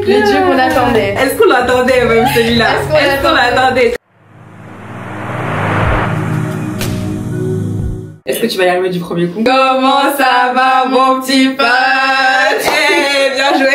god. Le Dieu qu'on attendait. Est-ce qu'on l'attendait même celui-là? Est-ce qu'on l'attendait? Est-ce que tu vas y arriver du premier coup? Comment ça va mon petit pote? Hey, bien joué.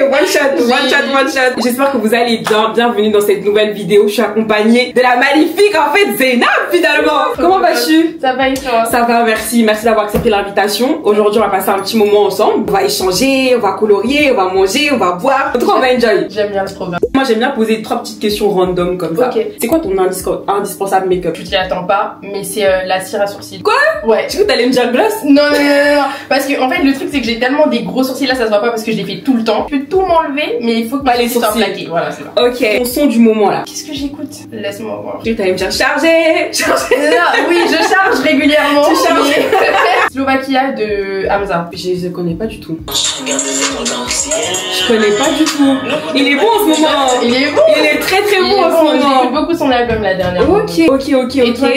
One shot. J'espère que vous allez bien. Bienvenue dans cette nouvelle vidéo. Je suis accompagnée de la magnifique en fait Zeynab finalement. Comment vas-tu? Ça va et toi? Ça va, merci. Merci d'avoir accepté l'invitation. Aujourd'hui on va passer un petit moment ensemble. On va échanger, on va colorier, on va manger, on va boire. En tout cas on va enjoy. J'aime bien ce programme. Moi j'aime bien poser 3 petites questions random comme ça. Ok. C'est quoi ton indispensable make-up? Tu t'y attends pas, mais c'est la cire à sourcils. Quoi? Ouais. Tu veux que t'allais me dire gloss? Non. Parce que en fait le truc c'est que j'ai tellement des gros sourcils là, ça se voit pas parce que je les fais tout le temps. Je peux tout m'enlever, mais il faut que pas les sourcils soient plaqués. Voilà, c'est ça. Ok. Mon son du moment là. Qu'est-ce que j'écoute? Laisse-moi voir. Tu t'allais me dire charger. Oui, je charge régulièrement. Tu charges. Slovakia de Hamza. Je connais pas du tout. Je connais pas du tout. Il est bon en ce moment. Il est bon. Il est très bon en ce J'ai moment. écouté beaucoup son album la dernière. Ok. Et toi,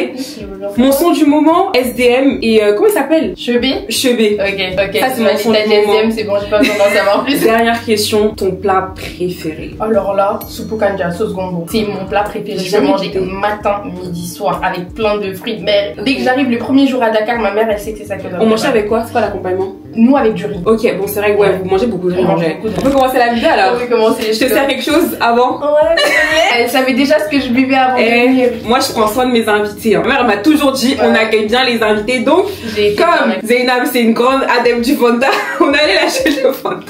Mon son du moment, SDM et comment il s'appelle? Chebé. Chebé. Ok. Ça, c'est mon son du moment. SDM, c'est bon, j'ai pas besoin d'en savoir plus. Dernière question, ton plat préféré? Alors là, soupe kanja, sauce gombo. C'est mon plat préféré. Je jamais mange goûté. matin, midi, soir, avec plein de fruits de mer. Dès que j'arrive le premier jour à Dakar, ma mère, elle sait que c'est ça que On mangeait avec quoi? C'est quoi l'accompagnement? Nous, avec du riz. Ok, bon, c'est vrai que ouais, vous mangez beaucoup de riz. On mange manger. beaucoup de On peut commencer la vidéo alors? Oui, comment c'est? Je te sers quelque chose avant? Ouais, elle savait déjà ce que je buvais avant de venir. Moi, je prends soin de mes invités. Ma mère m'a toujours dit, on accueille bien les invités. Donc, J'ai été comme bien. Zeynab, c'est une grande adepte du Fanta, on allait lâcher le Fanta.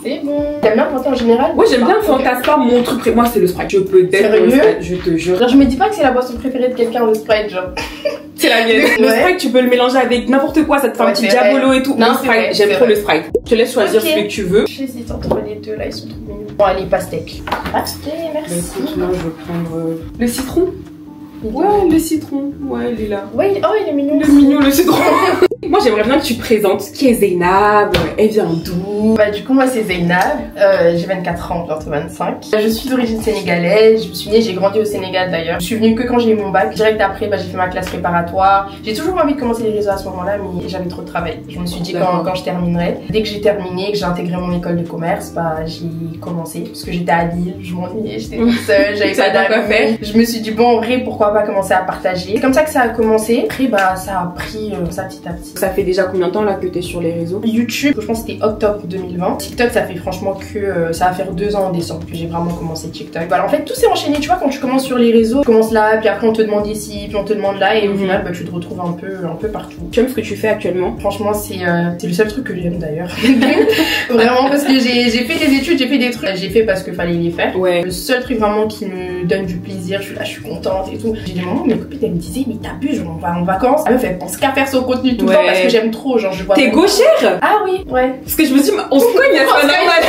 C'est bon. T'aimes bien le Fanta en général? Moi, j'aime bien le Fanta, c'est pas mon truc préféré. Moi, c'est le Sprite. Je peux être Sérieux? le Sprite, je te jure. Genre, je me dis pas que c'est la boisson préférée de quelqu'un, le Sprite, genre. C'est la mienne. Le Ouais. Sprite, tu peux le mélanger avec n'importe quoi, ça te fait un Ouais, petit c'est vrai. diabolo et tout. Non, Le c'est Sprite, vrai, j'aime c'est trop vrai. le Sprite. Je te laisse choisir Ok. celui que tu veux. J'hésite entre les deux, là, ils sont trop mignons. Bon, allez, pastèque. Pastèque, Bah, merci. écoute, moi, je vais prendre le citron. Ouais, le citron. Ouais, il est là. Ouais, il est mignon. Il est mignon, le citron. Moi, j'aimerais bien que tu te présentes. Qui est Zeynab? Elle vient d'où? Bah, du coup, moi, c'est Zeynab. J'ai 24 ans, bientôt 25. Je suis d'origine sénégalaise. Je suis née, j'ai grandi au Sénégal d'ailleurs. Je suis venue que quand j'ai eu mon bac. Direct après, bah, j'ai fait ma classe préparatoire. J'ai toujours envie de commencer les réseaux à ce moment-là, mais j'avais trop de travail. Je me suis dit quand je terminerai. Dès que j'ai terminé, que j'ai intégré mon école de commerce, bah, j'ai commencé. Parce que j'étais à Lille, je m'ennuyais, j'étais toute seule, j'avais pas d'amis. Je me suis dit, bon, en vrai, pourquoi pas commencer à partager. C'est comme ça que ça a commencé. Après, bah, ça a pris ça petit à petit. Ça fait déjà combien de temps là que t'es sur les réseaux? YouTube, je pense que c'était octobre 2020. TikTok, ça fait franchement que ça va faire 2 ans en décembre que j'ai vraiment commencé TikTok. Voilà, en fait, tout s'est enchaîné. Tu vois, quand tu commences sur les réseaux, tu commences là, puis après on te demande ici, puis on te demande là, et au final, bah, tu te retrouves un peu partout. Tu aimes ce que tu fais actuellement? Franchement, c'est le seul truc que j'aime d'ailleurs. Vraiment, parce que j'ai fait des études, j'ai fait des trucs, j'ai fait parce que fallait les faire. Ouais. Le seul truc vraiment qui me donne du plaisir, je suis là, je suis contente et tout. J'ai des moments où mes copines elles me disaient, mais t'abuses, on va en vacances. La meuf, elle pense qu'à faire son contenu tout le temps parce que j'aime trop, genre je vois. T'es gauchère? Ah oui, ouais. Parce que je me dis, on se cogne, c'est pas normal.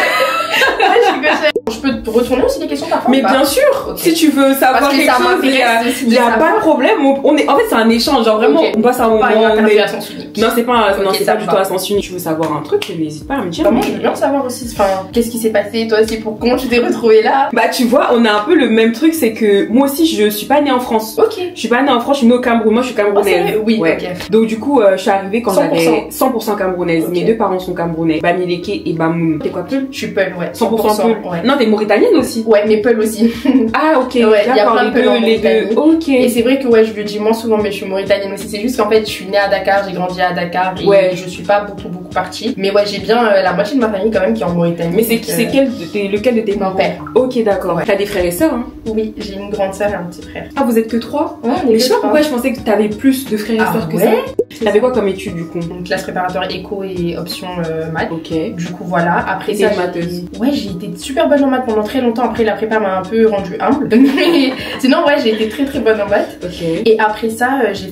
Ouais, je suis gauchère. Je peux te retourner aussi les questions parfois? Mais ou pas? bien sûr, Ok. si tu veux savoir Parce que quelque ça chose, m'intéresse aussi de il y a savoir. pas de problème. On est, en fait, c'est un échange, genre vraiment, Ok. on passe un moment. Pas une on interview est- à sens unique. Non, c'est pas, non, Ok, c'est ça pas me du tout va. à sens unique. Tu veux savoir un truc, n'hésite pas à me dire. Vraiment, je veux bien savoir aussi, enfin, qu'est-ce qui s'est passé, toi aussi, pour comment tu t'es retrouvée là? Bah, tu vois, on a un peu le même truc, c'est que moi aussi, je suis pas née en France. Ok. Je suis pas née en France, je suis née au Cameroun. Moi, je suis Oh, c'est camerounaise. vrai? Oui, Ouais. ok. Donc, du coup, je suis arrivée quand 100%. j'avais 100% camerounaise. Ok. Mes deux parents sont camerounais. Bamileke et Bamoun. T'es quoi, Peul? Je suis Peul, ouais. 100% Peul. Ouais. Non, t'es mauritanienne aussi. Ouais, mais Peul aussi. Ah, ok. Ouais, il y a D'accord, plein de Peul en les Mauritanie. deux. Ok. Et c'est vrai que ouais, je le dis moins souvent, mais je suis mauritanienne aussi. C'est juste qu'en fait, je suis née à Dakar, j'ai grandi à Dakar et Ouais. je suis pas beaucoup partie. Mais ouais, j'ai bien la moitié de ma famille quand même qui est en Mauritanie. Mais c'est donc, lequel de tes mon parents? père. Ok, d'accord. Ouais. T'as des frères et sœurs, hein? Oui, j'ai une grande sœur et un petit frère. Ah, vous êtes que 3? Ouais, Mais je sais pas pourquoi je pensais que t'avais plus de frères et Ah sœurs que ouais? ça. T'avais quoi comme études du coup? Une classe préparatoire éco et option maths. Ok. Du coup, voilà. Après Et ça, t'es une matheuse? ouais, j'ai été super bonne en maths pendant très longtemps. Après, la prépa m'a un peu rendue humble. Mais sinon, ouais, j'ai été très bonne en maths. Ok. Et après ça, j'ai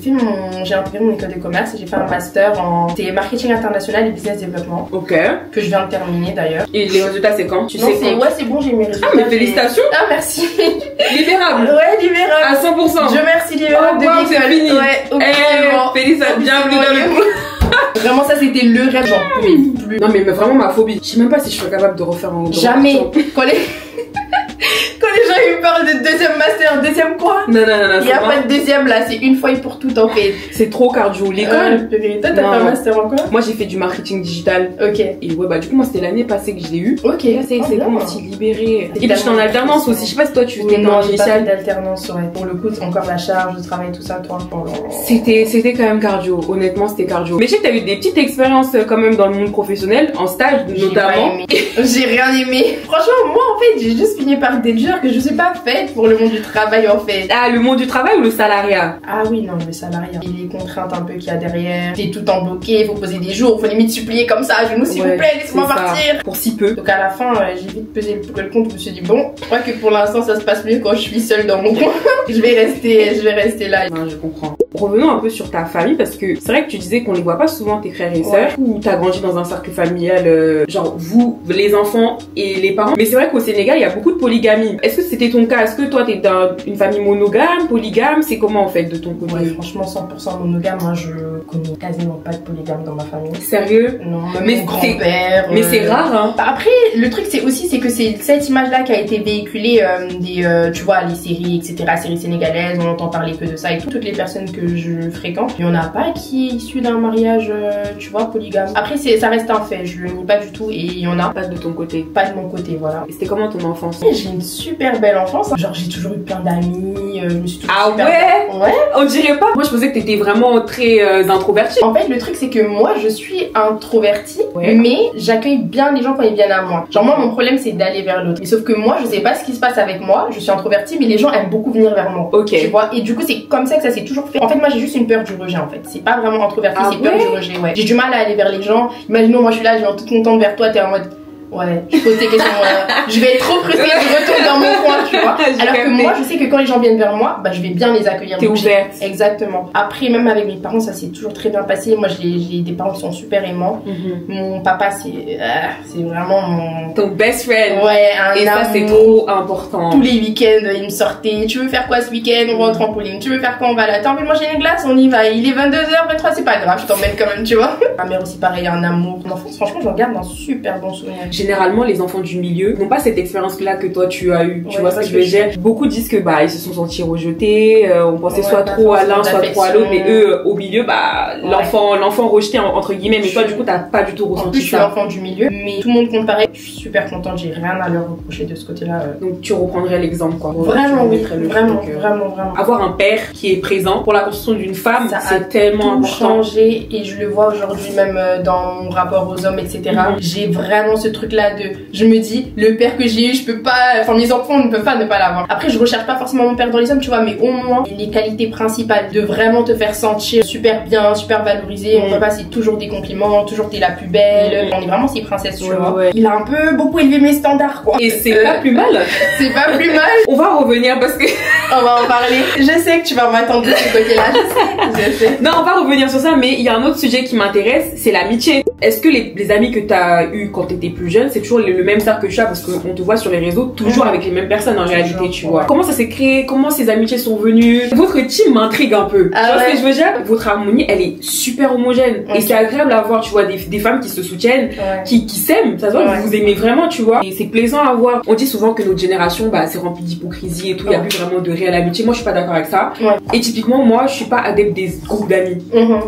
intégré mon école de commerce et j'ai fait un master en marketing international et business développement Ok. que je viens de terminer d'ailleurs. Et les résultats, c'est quand? Tu Non, sais c'est quand? ouais, c'est bon, j'ai mes résultats. Ah, mais félicitations! Ah, merci. Libérable! Ouais, libérable. À 100%! Je remercie libérable Oh, de wow, l'école. c'est fini. Ouais, officiellement. Félicitations! Bienvenue dans le groupe! Vraiment, ça c'était le rêve, j'en pouvais plus. Non, mais vraiment ma phobie. Je sais même pas si je serais capable de refaire un. Jamais. Quand les gens ils parles de deuxième master, deuxième quoi? Non. Il n'y a pas de deuxième là, c'est une fois et pour tout en fait. C'est trop cardio. L'école. Toi, t'as fait un master en quoi? Moi, j'ai fait du marketing digital. Ok. Et ouais, bah, du coup, moi, c'était l'année passée que je l'ai eu. Ok. Là, c'est bon, je suis libérée. Et puis, j'étais en alternance aussi. Je sais pas si toi, tu étais non, en j'ai pas fait initiale. d'alternance, ouais. Pour le coup, c'est encore la charge de travail, tout ça, toi. C'était quand même cardio. Honnêtement, c'était cardio. Mais je sais que t'as eu des petites expériences quand même dans le monde professionnel, en stage notamment. J'ai rien aimé. Franchement, moi, en fait, j'ai juste fini par dire que je suis pas faite pour le monde du travail, en fait. Ah, le monde du travail ou le salariat? Ah oui, non, le salariat. Et les contraintes un peu qu'il y a derrière. T'es tout en bloqué, faut poser des jours, faut limite supplier comme ça. Je nous, s'il vous plaît, laisse-moi partir. Pour si peu. Donc à la fin, j'ai vite pesé le pour et le contre. Je me suis dit, bon, je crois que pour l'instant, ça se passe mieux quand je suis seule dans mon coin. je vais rester là. Non, je comprends. Revenons un peu sur ta famille parce que c'est vrai que tu disais qu'on les voit pas souvent tes frères et sœurs ou t'as grandi dans un cercle familial genre vous les enfants et les parents, mais c'est vrai qu'au Sénégal il y a beaucoup de polygamie. Est-ce que c'était ton cas? Est-ce que toi t'es dans une famille monogame, polygame? C'est comment en fait de ton côté? Ouais, franchement 100% monogame. Moi je connais quasiment pas de polygame dans ma famille. Sérieux? Non, même mais mon grand-père. Mais c'est rare hein. Après le truc c'est que c'est cette image là qui a été véhiculée tu vois les séries etc, séries sénégalaises, on entend parler que de ça et toutes les personnes que je fréquente, il y en a pas qui est issu d'un mariage tu vois polygame. Après ça reste un fait, je le nie pas du tout et il y en a. Pas de ton côté. Pas de mon côté, voilà. Et c'était comment ton enfance? J'ai une super belle enfance, genre j'ai toujours eu plein d'amis, je me suis toujours super ouais? On dirait pas. Moi je pensais que t'étais vraiment très introvertie. En fait le truc c'est que moi je suis introvertie mais j'accueille bien les gens quand ils viennent à moi. Genre moi mon problème c'est d'aller vers l'autre. Mais sauf que moi je sais pas ce qui se passe avec moi, je suis introvertie mais les gens aiment beaucoup venir vers moi. Ok. Tu vois, et du coup c'est comme ça que ça s'est toujours fait. En fait moi j'ai juste une peur du rejet en fait. C'est pas vraiment introvertie, c'est peur du rejet, ouais. J'ai du mal à aller vers les gens. Imaginons moi je suis là, je viens toute contente vers toi, t'es en mode ouais, je pose des questions, je vais être trop frustrée, je retourne dans mon coin, tu vois. Alors que moi, je sais que quand les gens viennent vers moi, bah, je vais bien les accueillir. T'es ouverte. Exactement. Après, même avec mes parents, ça s'est toujours très bien passé. Moi, j'ai des parents qui sont super aimants. Mon papa, c'est vraiment mon... Ton best friend. Ouais, et ça, c'est trop important. Tous les week-ends, il me sortait. Tu veux faire quoi ce week-end? On va au trampoline. Tu veux faire quoi? On va là. T'as envie de manger une glace? On y va. Il est 22h, 23, c'est pas grave, je t'emmène quand même, tu vois. Ma mère aussi, pareil, un amour. Mon enfance, franchement, j'en garde un super bon souvenir. Généralement, les enfants du milieu n'ont pas cette expérience-là que toi tu as eu. Tu vois ce que je veux dire? Beaucoup disent que bah ils se sont sentis rejetés, on pensait soit trop à l'un, soit trop à l'autre, mais eux au milieu bah l'enfant rejeté entre guillemets. Mais toi du coup t'as pas du tout ressenti ça. En plus je suis l'enfant du milieu, mais tout le monde compte pareil. Je suis super contente, j'ai rien à leur reprocher de ce côté-là. Donc tu reprendrais l'exemple quoi. Vraiment oui, vraiment. Avoir un père qui est présent pour la construction d'une femme, c'est tellement important. Changé et je le vois aujourd'hui même dans mon rapport aux hommes etc. J'ai vraiment ce truc là de, je me dis, le père que j'ai eu, je peux pas, enfin mes enfants ne peuvent pas ne pas l'avoir. Après je recherche pas forcément mon père dans les hommes, tu vois, mais au moins les qualités principales de vraiment te faire sentir super bien, super valorisé. Mon papa c'est toujours des compliments, toujours t'es la plus belle. On est vraiment ces princesses, tu vois. Il a un peu beaucoup élevé mes standards quoi. Et c'est pas plus mal. C'est pas plus mal. On va revenir parce que on va en parler. Je sais que tu vas m'attendre de ce côté-là, je sais. Non, on va revenir sur ça, mais il y a un autre sujet qui m'intéresse, c'est l'amitié. Est-ce que les amis que t'as eu quand t'étais plus jeune, c'est toujours le même cercle que tu as, parce qu'on te voit sur les réseaux toujours avec les mêmes personnes en réalité, tu vois. Comment ça s'est créé? Comment ces amitiés sont venues? Votre team m'intrigue un peu. Tu vois ce que je veux dire? Votre harmonie, elle est super homogène. Et c'est agréable à voir, tu vois, des femmes qui se soutiennent, qui s'aiment. Ça se voit que vous vous aimez vraiment, tu vois. Et c'est plaisant à voir. On dit souvent que notre génération, bah, c'est rempli d'hypocrisie et tout. Il y a plus vraiment de réelle amitié. Moi, je suis pas d'accord avec ça. Et typiquement, moi, je suis pas adepte des groupes d'amis.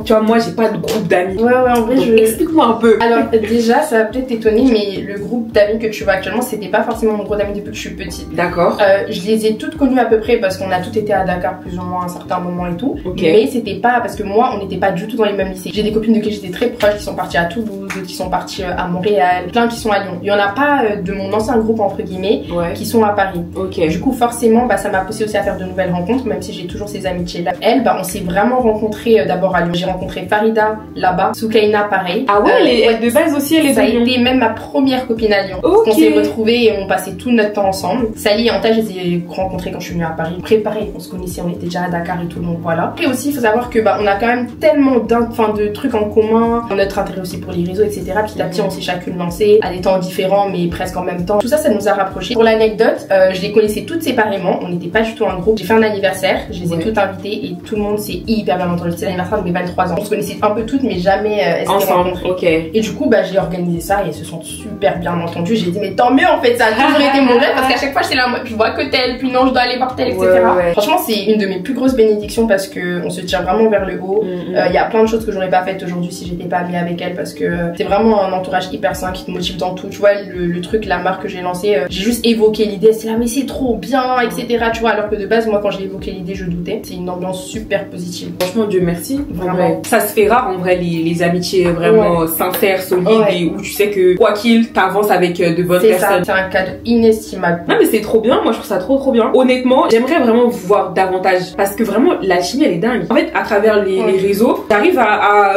Tu vois, moi, j'ai pas de groupe d'amis. En vrai, explique-moi un peu. Alors, déjà, ça va peut-être t'étonner, mais le groupe d'amis que tu vois actuellement, c'était pas forcément mon groupe d'amis depuis que je suis petite. D'accord. Je les ai toutes connues à peu près parce qu'on a toutes été à Dakar plus ou moins à un certain moment et tout. Mais c'était pas parce que moi, on n'était pas du tout dans les mêmes lycées. J'ai des copines de qui j'étais très proche qui sont parties à Toulouse, d'autres qui sont parties à Montréal, plein qui sont à Lyon. Il y en a pas de mon ancien groupe entre guillemets qui sont à Paris. Du coup, forcément, bah, ça m'a poussé aussi à faire de nouvelles rencontres, même si j'ai toujours ces amitiés là. Elle, bah, on s'est vraiment rencontrés d'abord à Lyon. J'ai rencontré Farida là-bas, Soukaina pareil. Ah ouais, de base aussi elle est ça a été même ma première copine à Lyon. On s'est retrouvés et on passait tout notre temps ensemble. Sally et Anta, je les ai rencontrés quand je suis venue à Paris. Préparés, on se connaissait, on était déjà à Dakar et tout, donc voilà. Après aussi, il faut savoir que bah, on a quand même tellement de trucs en commun. Notre intérêt aussi pour les réseaux réseaux, etc. Petit à petit, on s'est chacune lancé à des temps différents, mais presque en même temps. Tout ça, ça nous a rapprochés. Pour l'anecdote, je les connaissais toutes séparément. On n'était pas du tout un groupe. J'ai fait un anniversaire, je les ai toutes invitées et tout le monde s'est hyper bien entendu. C'était l'anniversaire de mes 23 ans. On se connaissait un peu toutes, mais jamais ensemble. Ok. Et du coup, j'ai organisé ça et elles se sont super bien entendues. J'ai dit, mais tant mieux en fait, ça a toujours été mon rêve parce qu'à chaque fois, j'étais là, je vois que telle, puis non, je dois aller voir telle, etc. Franchement, c'est une de mes plus grosses bénédictions parce que on se tire vraiment vers le haut. Il y a plein de choses que j'aurais pas faites aujourd'hui si j'étais pas amie avec elles parce que c'est vraiment un entourage hyper sain qui te motive dans tout. Tu vois, le truc, la marque que j'ai lancée, j'ai juste évoqué l'idée, c'est là, mais c'est trop bien, etc. Tu vois, alors que de base, moi, quand j'ai évoqué l'idée, je doutais. C'est une ambiance super positive. Franchement, Dieu merci. Vraiment. Ça se fait rare en vrai, les amitiés vraiment sincères, solides et où tu sais que quoi qu'il, t'avances avec de bonnes personnes. C'est un cadeau inestimable. Non, mais c'est trop bien. Moi, je trouve ça trop bien. Honnêtement, j'aimerais vraiment vous voir davantage parce que vraiment, la chimie, elle est dingue. En fait, à travers les réseaux, t'arrives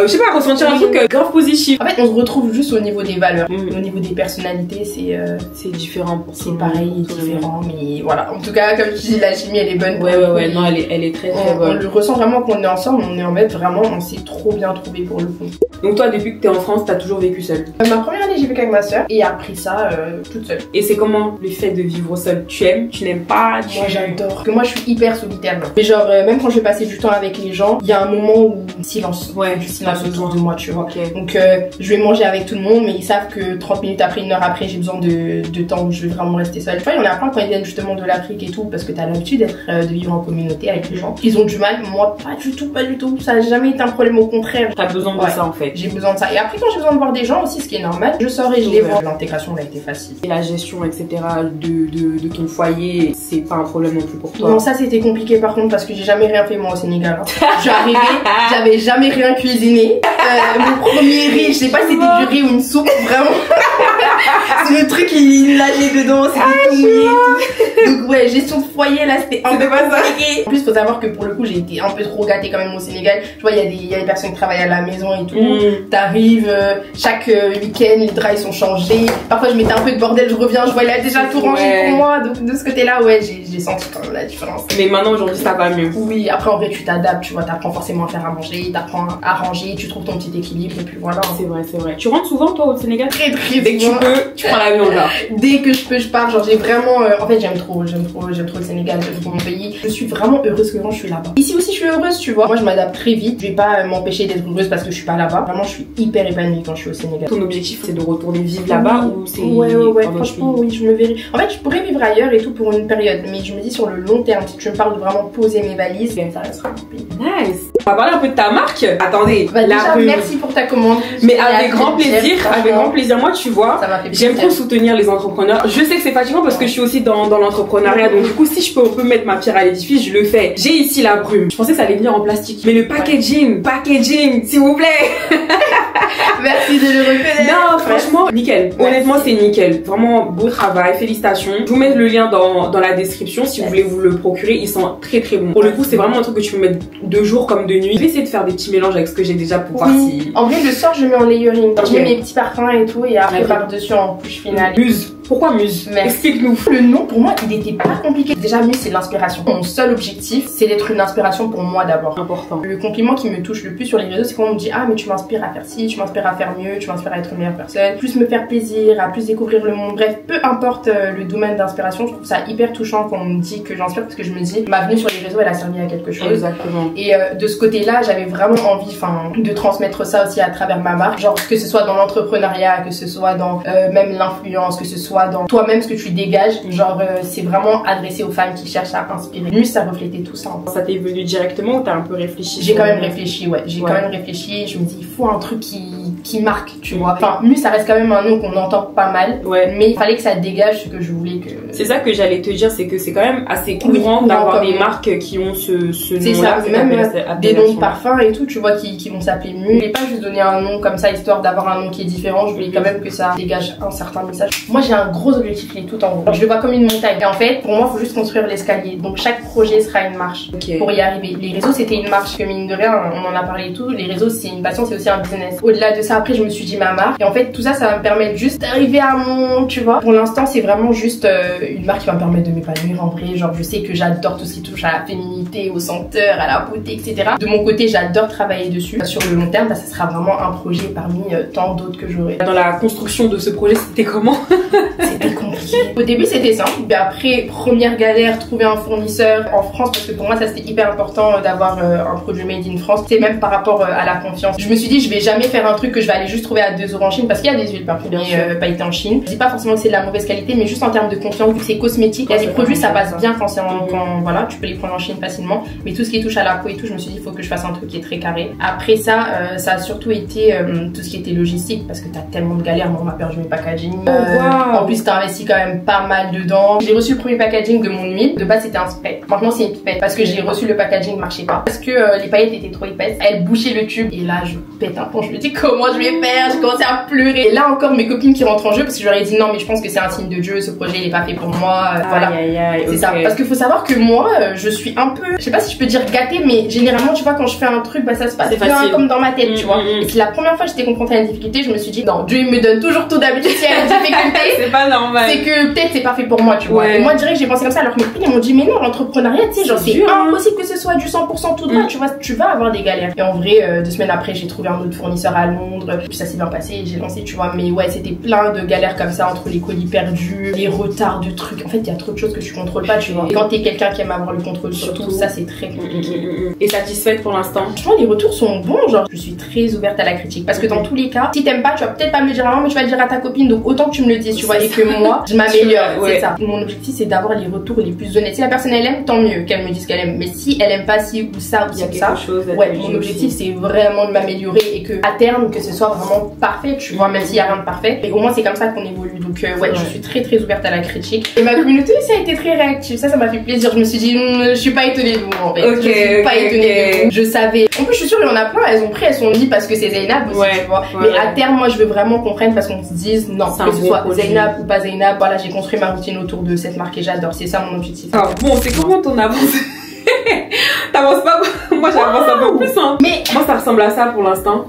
je sais pas, à ressentir un truc grave positif. En fait, on se retrouve juste au niveau des valeurs. Au niveau des personnalités, c'est différent pour c'est pareil et différent, mais voilà. En tout cas, comme tu dis, la chimie, elle est bonne. Ouais, non, elle est très bonne. On le ressent vraiment qu'on est ensemble, on est en fait vraiment, on s'est trop bien trouvé pour le coup. Donc toi, depuis que t'es en France, t'as toujours vécu seule? Ma première année, j'ai vécu avec ma soeur et après ça, toute seule. Et c'est comment le fait de vivre seule? Tu aimes? Tu n'aimes pas? Moi, j'adore. Parce que moi, je suis hyper solitaire. Mais genre, même quand je vais passer du temps avec les gens, il y a un moment où silence. Du silence autour de moi, tu vois. Donc, je vais manger avec tout le monde, mais ils savent que 30 minutes après, 1 heure après, j'ai besoin de temps où je vais vraiment rester seule. Tu vois, il y en a plein quand ils viennent justement de l'Afrique et tout, parce que t'as l'habitude de vivre en communauté avec les gens. Ils ont du mal. Moi, pas du tout. Ça n'a jamais été un problème, au contraire. T'as besoin de ça en fait. J'ai besoin de ça. Et après, quand j'ai besoin de voir des gens aussi, ce qui est normal, je sors et je les vois. L'intégration, elle a été facile. Et la gestion, etc. de ton foyer, c'est pas un problème non plus pour toi? Non, ça c'était compliqué par contre parce que j'ai jamais rien fait moi au Sénégal. J'arrivais, j'avais jamais rien cuisiné. Mon premier riz, je sais pas si c'était du riz ou une soupe, vraiment. C'est le truc qui nageait dedans, c'était tout mouillé et tout. Donc ouais, gestion de foyer là, c'était un peu compliqué. En plus, faut savoir que pour le coup, j'ai été un peu trop gâtée quand même au Sénégal. Tu vois, il y a des personnes qui travaillent à la maison et tout. T'arrives, chaque week-end, les draps sont changés. Parfois, je mettais un peu de bordel, je reviens, je vois il a déjà tout rangé pour moi. Donc de ce côté-là, j'ai senti quand même la différence. Mais maintenant, aujourd'hui, ça va mieux. Oui, après en vrai, tu t'adaptes, tu vois, t'apprends forcément à faire à manger, t'apprends à ranger, tu trouves ton petit équilibre et puis voilà. C'est vrai. Tu rentres souvent toi au Sénégal? Très dès que tu peux, tu prends l'avion là. Dès que je peux, je pars. Genre j'ai vraiment, en fait j'aime trop le Sénégal, j'aime trop mon pays. Je suis vraiment heureuse que quand je suis là-bas. Ici aussi je suis heureuse, tu vois. Moi je m'adapte très vite. Je vais pas m'empêcher d'être heureuse parce que je suis pas là-bas. Vraiment je suis hyper épanouie quand je suis au Sénégal. Ton objectif c'est de retourner vivre là-bas ou c'est ouais, franchement oui, je me verrai. En fait je pourrais vivre ailleurs et tout pour une période, mais je me dis sur le long terme, si tu me parles de vraiment poser mes valises, ça restera mon pays. Nice. On va parler un peu de ta marque. Attendez, déjà, merci pour ta commande. Mais avec grand plaisir. Moi, tu vois, j'aime trop soutenir les entrepreneurs. Je sais que c'est fatigant parce que je suis aussi dans l'entrepreneuriat. Donc, du coup, si je peux mettre ma pierre à l'édifice, je le fais. J'ai ici la brume. Je pensais que ça allait venir en plastique. Mais le packaging, s'il vous plaît. Merci de le reconnaître. Non, franchement, nickel. Honnêtement, c'est nickel. Vraiment, beau travail. Félicitations. Je vous mets le lien dans la description si vous voulez vous le procurer. Ils sont très bons. Pour le coup, c'est vraiment un truc que tu peux mettre de jour comme de nuit. Je vais essayer de faire des petits mélanges avec ce que j'ai déjà pour voir si... En vrai, le soir, je mets en layering. Je mets mes petits parfums et tout et après par-dessus en couche finale. Muse. Pourquoi Muse? Explique-nous. Le nom, pour moi, il était pas compliqué. Déjà, Muse, c'est l'inspiration. Mon seul objectif, c'est d'être une inspiration pour moi d'abord. Important. Le compliment qui me touche le plus sur les réseaux, c'est quand on me dit ah mais tu m'inspires à faire ci, tu m'inspires à faire mieux, tu m'inspires à être une meilleure personne, plus me faire plaisir, à plus découvrir le monde. Bref, peu importe le domaine d'inspiration, je trouve ça hyper touchant quand on me dit que j'inspire parce que je me dis ma venue sur les réseaux, elle a servi à quelque chose. Exactement. Et de ce côté-là, j'avais vraiment envie, de transmettre ça aussi à travers ma marque. Genre que ce soit dans l'entrepreneuriat, que ce soit dans même l'influence, que ce soit dans toi-même ce que tu dégages. Genre c'est vraiment adressé aux femmes qui cherchent à inspirer. Muse, ça reflétait tout ça. Ça t'est venu directement ou t'as un peu réfléchi? J'ai quand même réfléchi, ouais. J'ai quand même réfléchi. Je me dis, il faut un truc qui marque, tu vois. Enfin, Muse, ça reste quand même un nom qu'on entend pas mal. Ouais. Mais il fallait que ça dégage ce que je voulais que... C'est ça que j'allais te dire, c'est que c'est quand même assez courant d'avoir des marques qui ont ce nom-là. C'est ça, même des noms de parfums et tout, tu vois, qui vont s'appeler Muse. Je voulais pas juste donner un nom comme ça, histoire d'avoir un nom qui est différent. Je voulais quand même que ça dégage un certain message. Moi, j'ai un gros objectif, il est tout en haut. Je le vois comme une montagne. Et en fait, pour moi, il faut juste construire l'escalier. Donc, chaque projet sera une marche pour y arriver. Les réseaux, c'était une marche. Que mine de rien, on en a parlé et tout. Les réseaux, c'est une passion, c'est aussi un business. Au-delà de ça, ça après je me suis dit ma marque. Et en fait tout ça ça va me permettre juste d'arriver à mon, tu vois. Pour l'instant c'est vraiment juste une marque qui va me permettre de m'épanouir en vrai. Genre je sais que j'adore tout ce qui touche à la féminité, aux senteurs, à la beauté, etc. De mon côté j'adore travailler dessus. Sur le long terme, bah, ça sera vraiment un projet parmi tant d'autres que j'aurai. Dans la construction de ce projet, c'était comment? C'était compliqué. Au début c'était simple, mais après première galère, trouver un fournisseur en France, parce que pour moi ça c'était hyper important d'avoir un produit made in France. C'est même par rapport à la confiance. Je me suis dit je vais jamais faire un truc que je vais aller juste trouver à 2 € en Chine, parce qu'il y a des huiles parfumées pailletées en Chine. Je dis pas forcément que c'est de la mauvaise qualité, mais juste en termes de confiance, vu que c'est cosmétique, il y a des produits ça passe bien quand c'est voilà, tu peux les prendre en Chine facilement, mais tout ce qui touche à la peau et tout, je me suis dit il faut que je fasse un truc qui est très carré. Après ça, ça a surtout été tout ce qui était logistique, parce que t'as tellement de galères. Moi on m'a perdu mes packaging. En plus t'as investi quand même pas mal dedans. J'ai reçu le premier packaging de mon huile. De base c'était un spray. Maintenant c'est une pipette, parce que j'ai reçu le packaging marchait pas, parce que les paillettes étaient trop épaisses. Elles bouchaient le tube et là je pète un plomb. Je me dis comment je vais faire. J'ai commencé à pleurer. Et là encore mes copines qui rentrent en jeu, parce que je leur ai dit non mais je pense que c'est un signe de Dieu. Ce projet il est pas fait pour moi. Voilà. C'est ça. Parce qu'il faut savoir que moi je suis un peu, je sais pas si je peux dire gâtée, mais généralement tu vois quand je fais un truc bah ça se passe bien comme dans ma tête, tu vois. Et c'est la première fois que j'étais confrontée à une difficulté, je me suis dit non, Dieu il me donne toujours tout d'habitude s'il y a une difficulté. C'est pas normal. C'est que peut-être c'est pas fait pour moi, tu vois. Et moi direct j'ai pensé comme ça, alors que mes copines m'ont dit mais non, l'entrepreneuriat tu sais genre c'est impossible que ce soit du 100% tout droit, tu vois, tu vas avoir des galères. Et en vrai 2 semaines après j'ai trouvé un autre fournisseur à Londres, puis ça s'est bien passé et j'ai lancé, tu vois. Mais ouais c'était plein de galères comme ça, entre les colis perdus, les retards de trucs. En fait il y a trop de choses que tu contrôles pas, tu vois. Et quand t'es quelqu'un qui aime avoir le contrôle sur tout, ça c'est très compliqué. Et satisfaite pour l'instant? Franchement les retours sont bons, genre je suis très ouverte à la critique, parce que dans tous les cas si t'aimes pas tu vas peut-être pas me le dire à moi, mais tu vas le dire à ta copine, donc autant que tu me le dises, tu vois, et que moi je m'améliore. C'est ça. Mon objectif c'est d'avoir les retours les plus honnêtes. Si la personne elle aime, tant mieux qu'elle me dise qu'elle aime, mais si elle aime pas ci ou ça ou ça, ouais, mon objectif c'est vraiment de m'améliorer et que à terme que ce soit vraiment parfait, tu vois, même s'il y a rien de parfait, et au moins c'est comme ça qu'on évolue. Donc ouais, je suis très ouverte à la critique et ma communauté aussi a été très réactive. Ça m'a fait plaisir. Je me suis dit je suis pas étonnée de vous en fait. Je suis pas étonnée de vous. Je savais. En plus je suis sûre il y en a plein, elles ont pris, elles sont dit parce que c'est Zainab aussi, tu vois. Mais à terme moi je veux vraiment qu'on prenne parce qu'on se dise non, que ce soit Zainab ou pas Zainab, voilà, j'ai construit ma routine autour de cette marque et j'adore. C'est ça mon objectif. Ah, bon, c'est comment ton avance? T'avances pas? Moi j'avance un peu plus hein. Mais moi ça ressemble à ça pour l'instant.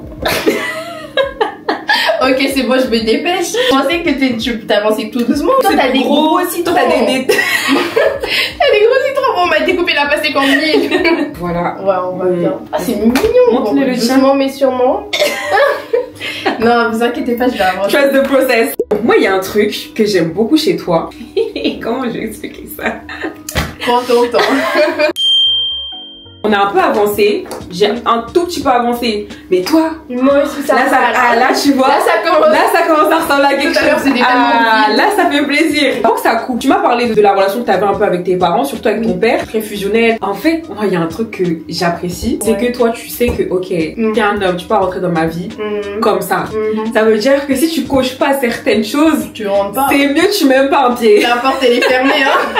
Ok c'est bon, je me dépêche. Je pensais que tu t'avançais tout doucement. Toi t'as des gros citrons. T'as des gros citrons. Bon on m'a découpé la pastèque en mille. Voilà. Ouais on va bien. Ah c'est mignon. Montre-le le doucement mais sûrement. Non vous inquiétez pas, je vais avancer. Trust the process. Moi il y a un truc que j'aime beaucoup chez toi. Comment je vais expliquer ça? Prends ton temps. On a un peu avancé, j'ai un tout petit peu avancé, mais toi, moi aussi ça là, là tu vois, là ça commence à ressembler à quelque chose. Là ça fait plaisir. Avant que ça coupe, tu m'as parlé de la relation que tu avais un peu avec tes parents, surtout avec ton père, très fusionnel. En fait, moi il y a un truc que j'apprécie, c'est que toi tu sais que ok, t'es un homme, tu peux rentrer dans ma vie comme ça. Ça veut dire que si tu coches pas certaines choses, tu rentres pas. C'est mieux que tu mets même pas un pied. La porte elle est fermée hein.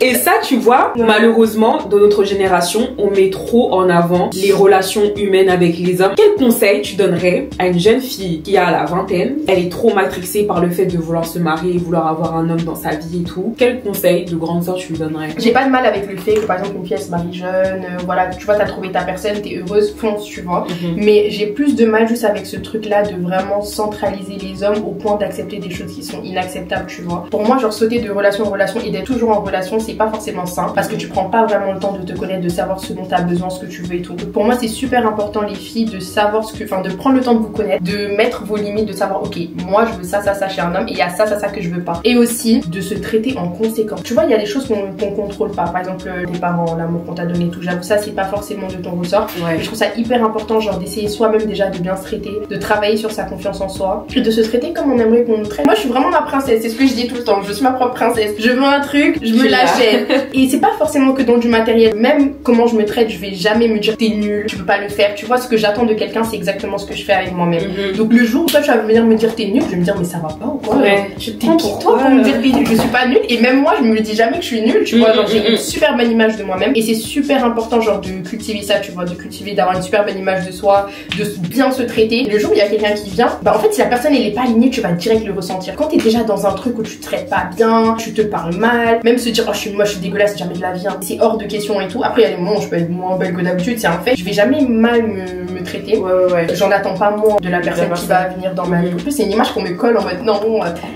Et ça tu vois, malheureusement dans notre génération, on met trop en avant les relations humaines avec les hommes. Quel conseil tu donnerais à une jeune fille qui a la vingtaine, elle est trop matrixée par le fait de vouloir se marier, vouloir avoir un homme dans sa vie et tout. Quel conseil de grande sœur tu lui donnerais? J'ai pas de mal avec le fait que par exemple une fille elle se marie jeune, voilà, tu vois t'as trouvé ta personne, t'es heureuse, fonce, tu vois. Mais j'ai plus de mal juste avec ce truc là de vraiment centraliser les hommes au point d'accepter des choses qui sont inacceptables, tu vois. Pour moi genre sauter de relation en relation et d'être toujours en relation c'est pas forcément sain, parce que tu prends pas vraiment le temps de te connaître, de savoir ce dont t'as besoin, ce que tu veux et tout. Donc pour moi c'est super important les filles de savoir ce que, enfin de prendre le temps de vous connaître, de mettre vos limites, de savoir ok moi je veux ça chez un homme et il y a ça que je veux pas, et aussi de se traiter en conséquence. Tu vois il y a des choses qu'on contrôle pas, par exemple les parents, l'amour qu'on t'a donné, tout. J'avoue ça c'est pas forcément de ton ressort, mais je trouve ça hyper important genre d'essayer soi-même déjà de bien se traiter, de travailler sur sa confiance en soi et de se traiter comme on aimerait qu'on nous traite. Moi je suis vraiment ma princesse, c'est ce que je dis tout le temps, je suis ma propre princesse, je veux un truc, je me l'achète. Et c'est pas forcément que dans du matériel, même comment je me traite, je vais jamais me dire t'es nul, tu peux pas le faire, tu vois. Ce que j'attends de quelqu'un c'est exactement ce que je fais avec moi-même. Donc le jour où toi tu vas venir me dire t'es nul, je vais me dire mais ça va pas ou quoi, tu te prends pour toi pour me dire t'es nul. Je suis pas nulle, et même moi je me dis jamais que je suis nulle, tu vois. Genre j'ai une super bonne image de moi-même et c'est super important genre de cultiver ça, tu vois, de cultiver, d'avoir une super bonne image de soi, de bien se traiter. Le jour où il y a quelqu'un qui vient, bah en fait si la personne elle est pas alignée, tu vas direct le ressentir. Quand t'es déjà dans un truc où tu te traites pas bien, tu te parles mal, même se dire oh je suis moche, je suis dégueulasse, jamais de la vie, hein, c'est hors de question et tout. Après il y a des moments où je peux être moins belle que d'habitude, c'est un fait. Je vais jamais mal me traiter. Ouais. J'en attends pas moins de la personne qui va venir dans ma vie. En plus, c'est une image qu'on me colle en mode non,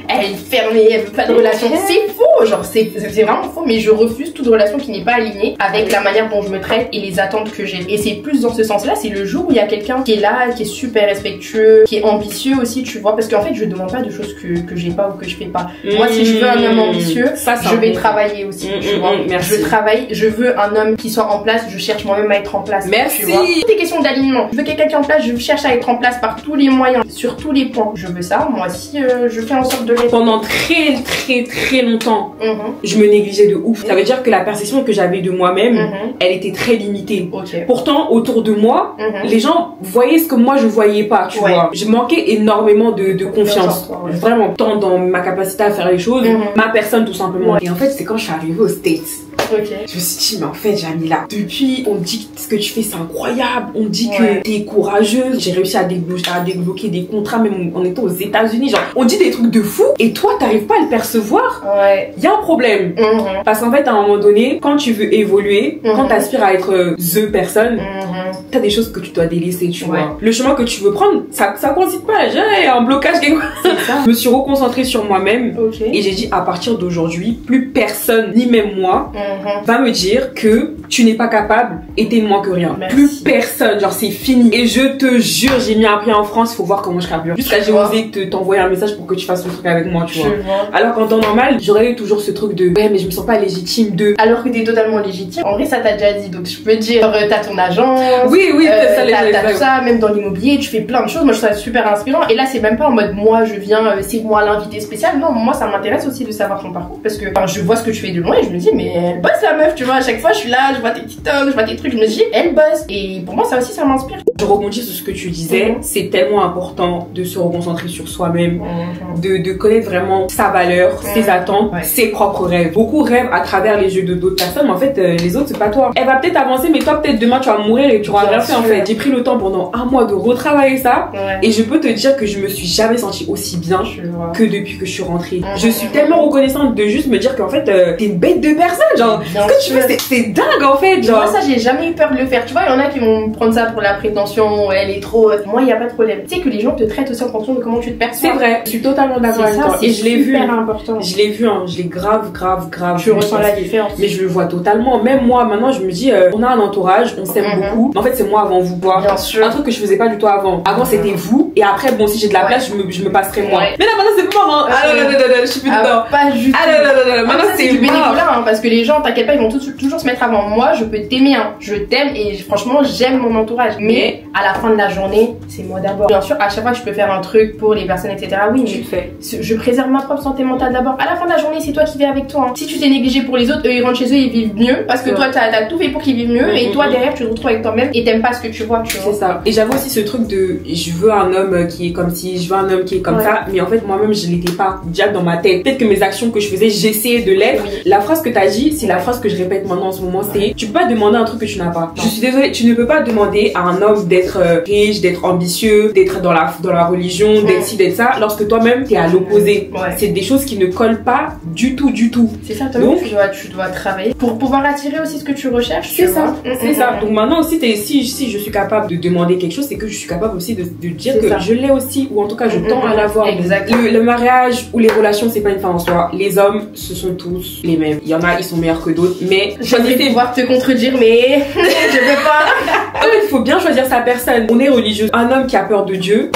elle est fermée, elle veut pas de relation. C'est faux, genre c'est vraiment faux, mais je refuse toute relation qui n'est pas alignée avec la manière dont je me traite et les attentes que j'ai. Et c'est plus dans ce sens-là, c'est le jour où il y a quelqu'un qui est là, qui est super respectueux, qui est ambitieux aussi, tu vois, parce qu'en fait, je demande pas de choses que j'ai pas ou que je fais pas. Moi, si je veux un homme ambitieux, je vais travailler aussi, tu vois. Je travaille, je veux un homme qui soit en place, je cherche moi-même à être en place. Merci. Tu vois. Toutes les questions d'alignement. Je veux quelqu'un qui est en place, je cherche à être en place par tous les moyens, sur tous les points. Je veux ça, moi aussi, je fais en sorte de l'être. Pendant très longtemps, je me négligeais de ouf. Ça veut dire que la perception que j'avais de moi-même, elle était très limitée. Pourtant, autour de moi, les gens voyaient ce que moi je voyais pas, tu vois. Je manquais énormément de confiance. Vraiment, tant dans ma capacité à faire les choses, ma personne tout simplement. Et en fait, c'est quand je suis arrivée aux States. Je me suis dit, mais en fait, Jamila, depuis, on dit que ce que tu fais, c'est incroyable. On dit que t'es courageuse. J'ai réussi à débloquer des contrats, même en étant aux États-Unis. Genre, on dit des trucs de fou et toi, t'arrives pas à le percevoir. Il y a un problème. Parce qu'en fait, à un moment donné, quand tu veux évoluer, quand t'aspires à être the personne, t'as des choses que tu dois délaisser, tu vois. Le chemin que tu veux prendre, ça coïncide pas. J'ai un blocage quelque chose. Je me suis reconcentrée sur moi-même et j'ai dit, à partir d'aujourd'hui, plus personne, ni même moi, va me dire que tu n'es pas capable et t'es moins que rien. Plus personne, genre c'est fini. Et je te jure, j'ai mis un pied en France, faut voir comment je carbure. Jusqu'à j'ai osé t'envoyer un message pour que tu fasses le truc avec moi, tu vois. Alors qu'en temps normal, j'aurais eu toujours ce truc de ouais, mais je me sens pas légitime de. Alors que t'es totalement légitime. En vrai, ça t'a déjà dit, donc je peux dire, t'as ton agence. Oui, t'as tout ça, même dans l'immobilier, tu fais plein de choses. Moi, je trouve ça super inspirant. Et là, c'est même pas en mode moi, je viens, c'est moi l'invité spécial. Non, moi, ça m'intéresse aussi de savoir ton parcours parce que je vois ce que tu fais de loin et je me dis, mais elle bosse la meuf, tu vois. À chaque fois, je suis là, je vois tes TikTok, je vois tes trucs, je me dis, elle bosse. Et pour moi, ça aussi, ça m'inspire. Je rebondis sur ce que tu disais. C'est tellement important de se reconcentrer sur soi-même, de connaître vraiment sa valeur, ses attentes, ses propres rêves. Beaucoup rêvent à travers les yeux de d'autres personnes, mais en fait, les autres, c'est pas toi. Elle va peut-être avancer, mais toi, peut-être demain, tu vas mourir et tu auras rien fait, en fait. J'ai pris le temps pendant un mois de retravailler ça. Et je peux te dire que je me suis jamais sentie aussi bien que depuis que je suis rentrée. Je suis tellement reconnaissante de juste me dire qu'en fait, t'es une bête de personne. Genre, ce que tu fais, c'est dingue, en fait. Genre, moi, ça, j'ai jamais eu peur de le faire. Tu vois, il y en a qui vont prendre ça pour la prétention, elle est trop. Moi, il y a pas de problème. Tu sais que les gens te traitent aussi en fonction de comment tu te perçois. C'est vrai. Je suis totalement d'accord avec toi. Et je l'ai vu. Je l'ai vu, je l'ai grave. Je ressens la différence. Mais je le vois totalement. Même moi, maintenant, je me dis, on a un entourage, on s'aime beaucoup. Mais en fait, c'est moi avant vous, quoi. Bien sûr. Un truc que je faisais pas du tout avant. Avant, c'était vous. Et après, bon, si j'ai de la place, je me passerai moi. Mais là, maintenant, c'est mort, hein. Ah non, je suis plus dedans. Pas du tout. Ah non. Maintenant, c'est du bénévolat, hein, parce que les gens, t'inquiète pas, ils vont toujours se mettre avant moi. Je peux t'aimer, hein. Je t'aime et franchement, j'aime mon entourage. Mais à la fin de la journée, c'est moi d'abord. Bien sûr, à chaque fois, je peux faire un truc pour les personnes, etc. Oui, mais tu le fais. Je préserve ma propre santé mentale d'abord. À la fin de la journée, c'est toi qui vis avec toi, hein. Si tu t'es négligé pour les autres, eux, ils rentrent chez eux, ils vivent mieux. Parce que toi, t'as tout fait pour qu'ils vivent mieux. Et toi, derrière, tu te retrouves avec toi-même et t'aimes pas ce que tu vois, tu vois. C'est ça. Et j'avais aussi ce truc de je veux un homme qui est comme ci, je veux un homme qui est comme ça. Mais en fait, moi-même, je l'étais pas. Déjà dans ma tête. Peut-être que mes actions que je faisais, j'essayais de l'être. La phrase que t'as dit, c'est la phrase que je répète maintenant en ce moment, c'est tu peux pas demander un truc que tu n'as pas. Je suis désolée, tu ne peux pas demander à un homme d'être riche, d'être ambitieux, d'être dans la religion, d'être ci, d'être ça, lorsque toi-même t'es à l'opposé. C'est des choses qui ne collent pas du tout. C'est ça, toi-même, tu dois travailler pour pouvoir attirer aussi ce que tu recherches. C'est ça, c'est ça. Donc maintenant aussi, si je suis capable de demander quelque chose, c'est que je suis capable aussi de dire que je l'ai aussi, ou en tout cas je tends à l'avoir. Le mariage ou les relations, c'est pas une fin en soi. Les hommes, ce sont tous les mêmes. Il y en a, ils sont meilleurs que d'autres, mais j'aimerais pouvoir te contredire, mais je peux pas. Il faut bien choisir sa personne. On est religieux. Un homme qui a peur de Dieu,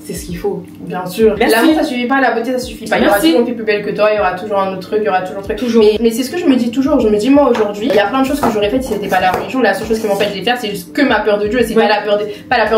c'est ce qu'il faut. Bien sûr. L'amour, ça suffit pas, la beauté, ça suffit pas. Il y aura toujours une fille plus belle que toi, il y aura toujours un autre truc, il y aura toujours un truc. Toujours. Mais c'est ce que je me dis toujours. Je me dis, moi, aujourd'hui, il y a plein de choses que j'aurais faites si c'était pas la religion. La seule chose qui m'empêche de les faire, c'est juste que ma peur de Dieu. Et c'est pas la peur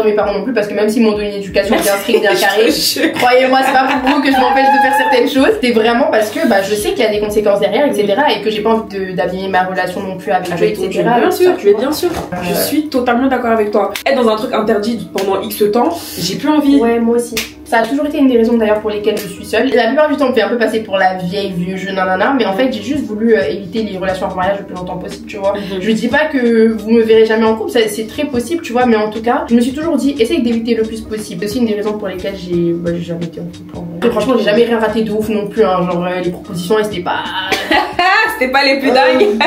de mes parents non plus, parce que même s'ils m'ont donné une éducation bien stricte, bien carrée, croyez-moi, c'est pas pour vous que je m'empêche de faire certaines choses. C'est vraiment parce que, je sais qu'il y a des conséquences derrière, etc. Et que j'ai pas envie d'abîmer ma relation non plus avec Dieu, etc. Bien sûr, bien sûr. Je suis totalement d'accord avec toi. Être dans un truc interdit pendant X temps, j'ai plus envie. Ouais, moi aussi. Ça a toujours été une des raisons d'ailleurs pour lesquelles je suis seule. La plupart du temps, on me fait un peu passer pour la vieux jeu, nanana, mais en fait, j'ai juste voulu éviter les relations avant mariage le plus longtemps possible, tu vois. Je dis pas que vous me verrez jamais en couple, c'est très possible, tu vois, mais en tout cas, je me suis toujours dit, essaye d'éviter le plus possible. C'est aussi une des raisons pour lesquelles j'ai jamais été en couple. Et franchement, j'ai jamais rien raté de ouf non plus, hein. Genre, les propositions, elles étaient pas. C'était pas les plus dingues.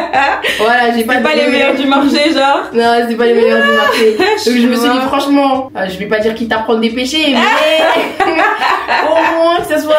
Voilà, j'ai pas les meilleurs du marché, genre. Non, c'est pas les meilleurs du marché. Donc je me suis dit franchement, je vais pas dire quitte à prendre des péchés, mais au moins que ça soit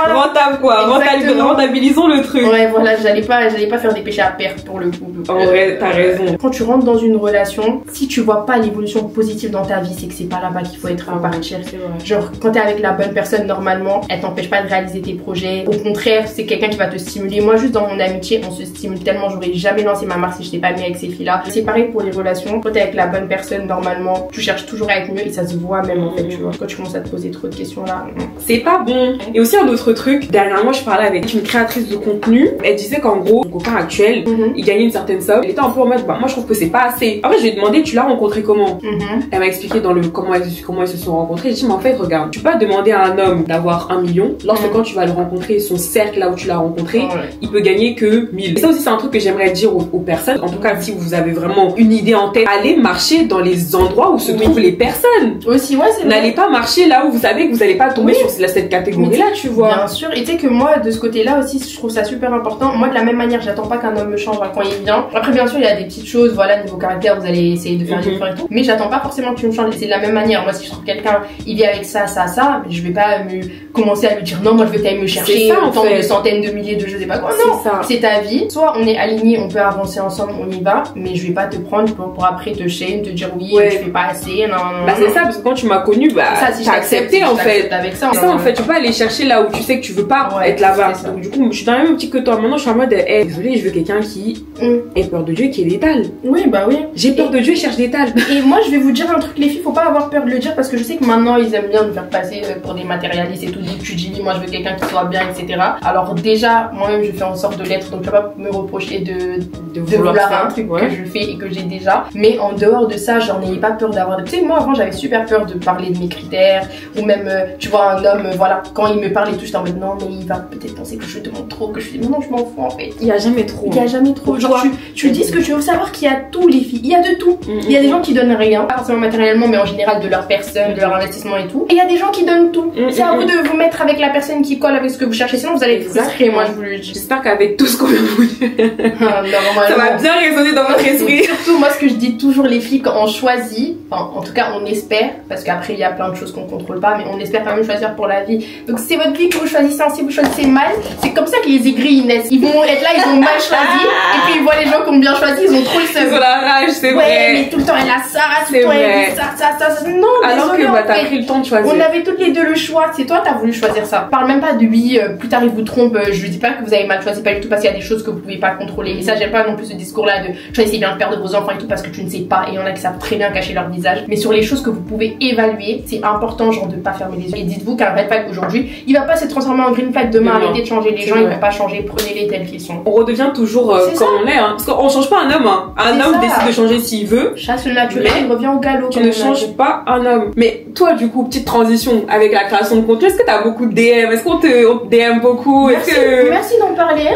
voilà. Rentable quoi, rentabilisons le truc. Ouais, voilà, j'allais pas faire des péchés à perte pour le coup. En vrai, t'as raison. Quand tu rentres dans une relation, si tu vois pas l'évolution positive dans ta vie, c'est que c'est pas là-bas qu'il faut être à partir. Genre, quand t'es avec la bonne personne, normalement, elle t'empêche pas de réaliser tes projets. Au contraire, c'est quelqu'un qui va te stimuler. Moi, juste dans mon amitié, on se stimule tellement. J'aurais jamais lancé ma marque si je t'ai pas mis avec ces filles-là. C'est pareil pour les relations. Quand t'es avec la bonne personne, normalement, tu cherches toujours à être mieux et ça se voit même en fait, tu vois. Quand tu commences à te poser trop de questions là, c'est pas bon. Et aussi un autre truc, dernièrement, je parlais avec une créatrice de contenu. Elle disait qu'en gros, mon copain actuel, il gagnait une certaine somme. Elle était un peu en mode, bah, moi je trouve que c'est pas assez. Après, je lui ai demandé, tu l'as rencontré comment? Elle m'a expliqué dans le comment ils se sont rencontrés. J'ai dit, mais en fait, regarde, tu peux pas demander à un homme d'avoir 1 million. Lorsque quand tu vas le rencontrer, son cercle là où tu l'as rencontré, il peut gagner que 1000. Et ça aussi, c'est un truc que j'aimerais dire aux personnes. En tout cas, si vous avez vraiment une idée en tête, allez marcher dans les endroits où se trouvent les personnes. Aussi, ouais, c'est n'allez pas marcher là où vous savez que vous allez pas tomber sur cette catégorie là, tu vois. Bien sûr. Et tu sais que moi, de ce côté-là aussi, je trouve ça super important. Moi, de la même manière, j'attends pas qu'un homme me change quand il vient. Après, bien sûr, il y a des petites choses, voilà, niveau caractère, vous allez essayer de faire des efforts et tout. Mais j'attends pas forcément que tu me changes. C'est de la même manière. Moi, si je trouve quelqu'un, il vient avec ça, je vais pas commencer à lui dire non, moi, je vais t'aller me chercher autant de centaines de milliers de je sais pas quoi. Non, c'est ta vie. Soit on est alignés, on peut avancer ensemble, on y va. Mais je vais pas te prendre pour après te shame, te dire oui, je fais pas assez. Non. Bah, c'est ça, parce que quand tu m'as connu, bah, t'as accepté en fait. Avec ça, c'est ça en fait. Tu peux pas aller chercher là où tu sais que tu veux pas être là-bas. Donc, du coup, je suis dans la même optique que toi. Maintenant, je suis en mode, désolée, je veux quelqu'un qui ait peur de Dieu et qui est létal. Oui, bah oui. J'ai peur de Dieu et cherche l'étal. Et moi, je vais vous dire un truc, les filles, faut pas avoir peur de le dire parce que je sais que maintenant, ils aiment bien nous faire passer pour des matérialistes et tout. Dès que tu dis, moi, je veux quelqu'un qui soit bien, etc. Alors, déjà, moi-même, je fais en sorte de l'être. Donc, tu vas pas me reprocher de vouloir un truc que je fais et que j'ai déjà. Mais en dehors de ça, j'en ai pas peur d'avoir. Tu sais, moi, avant, j'avais super peur de parler de mes critères ou même, tu vois, un homme, voilà, quand il me parle et tout, j'étais en mode non, mais il va peut-être penser que je demande trop, que je fais non, je m'en fous en fait. Il y a jamais trop. Il y a jamais trop. Genre, tu dis ce que tu veux savoir qu'il y a tout, les filles. Il y a de tout. Il y a des gens qui donnent rien, pas forcément matériellement, mais en général de leur personne, de leur investissement et tout. Et il y a des gens qui donnent tout. C'est à vous de vous mettre avec la personne qui colle avec ce que vous cherchez, sinon vous allez être frustrés, moi je vous le dis. J'espère qu'avec tout ce qu'on vient de vous dire, ça va bien résonner dans votre esprit. Surtout, moi, ce que je dis toujours, les filles, quand on choisit, enfin, en tout cas, on espère, parce qu'après, il y a plein de choses qu'on contrôle pas, mais on espère quand même choisir pour la vie. Donc, c'est votre vie que vous choisissez, si vous choisissez mal, c'est comme ça que les aigris ils naissent. Ils vont être là, ils ont mal choisi, et puis ils voient les gens qui ont bien choisi, ils ont trop le seum. Ils ont la rage, c'est vrai. Ouais, mais tout le temps, elle a ça, tout le temps, elle a ça. Non, alors désolé, que bah, t'as pris le temps de choisir. On avait toutes les deux le choix, c'est toi, t'as voulu choisir ça. Parle même pas de lui, plus tard il vous trompe, je lui dis pas que vous avez mal choisi, pas du tout, parce qu'il y a des choses que vous pouvez pas contrôler. Et ça, j'aime pas non plus ce discours-là de choisissez bien le père de vos enfants et tout parce que tu ne sais pas. Et il y en a qui savent très bien cacher leur visage. Mais sur les choses que vous pouvez évaluer, c'est important, genre, de pas fermer les yeux. Et dites-vous qu'un red flag aujourd'hui, il va pas se transformer en green flag demain. Arrêtez de changer les gens, ils vont pas changer. Prenez-les tels qu'ils sont. On redevient toujours comme on est, hein. Parce qu'on change pas un homme, hein. Un homme décide de changer s'il veut. Chasse le naturel, il revient au galop. Tu ne changes pas un homme. Mais toi, du coup, petite transition avec la création de contenu, est-ce que t'as beaucoup de DM? Est-ce qu'on te DM beaucoup? Merci d'en parler.